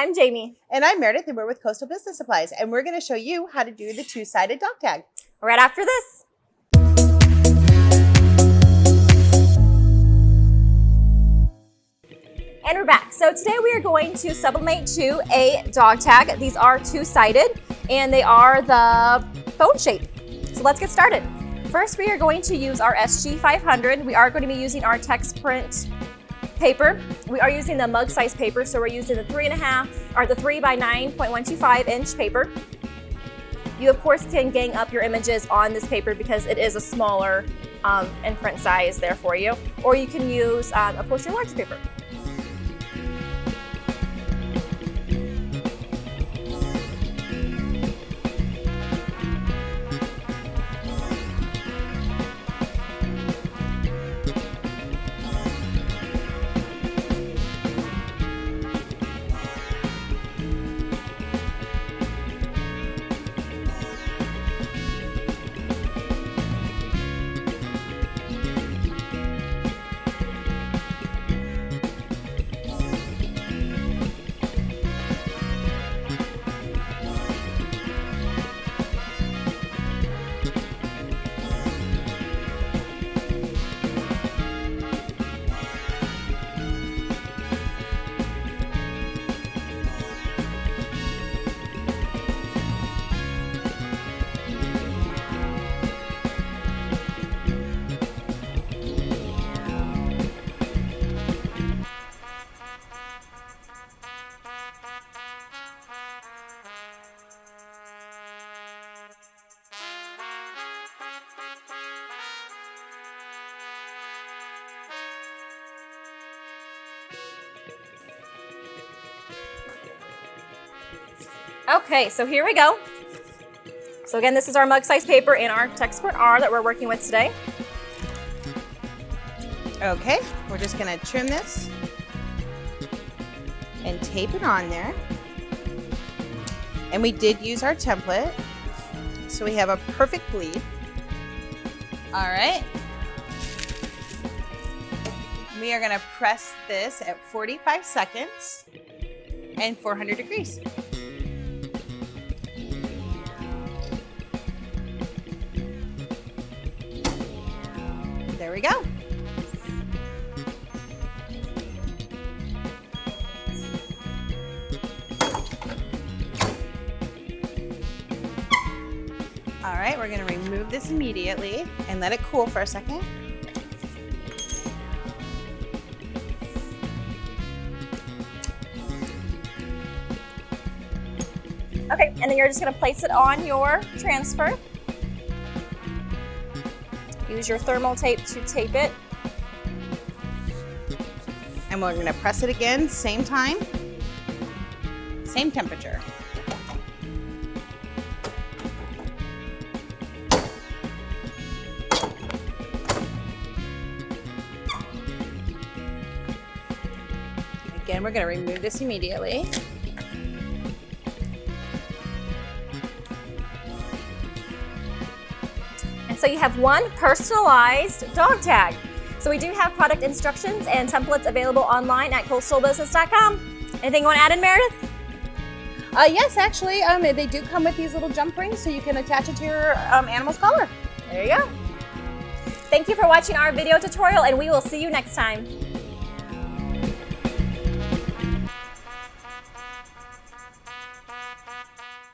I'm Jamie. And I'm Meredith, and we're with Coastal Business Supplies, and we're going to show you how to do the two-sided dog tag. Right after this. And we're back. So today we are going to sublimate to a dog tag. These are two-sided, and they are the phone shape. So let's get started. First, we are going to use our SG500. We are going to be using our text print paper. We are using the mug size paper, so we're using the 3 by 9.125 inch paper. You of course can gang up your images on this paper because it is a smaller and print size there for you, or you can use of course your larger paper. Okay, so here we go. So again, this is our mug size paper and our text print R that we're working with today. Okay, we're just going to trim this and tape it on there. And we did use our template, so we have a perfect bleed. All right. We are going to press this at 45 seconds and 400 degrees. There we go. All right, we're going to remove this immediately and let it cool for a second. Okay, and then you're just going to place it on your transfer. Use your thermal tape to tape it. And we're going to press it again, same time, same temperature. Again, we're going to remove this immediately. So you have one personalized dog tag. So we do have product instructions and templates available online at coastalbusiness.com. Anything you want to add in, Meredith? Yes, actually, they do come with these little jump rings so you can attach it to your animal's collar. There you go. Thank you for watching our video tutorial, and we will see you next time.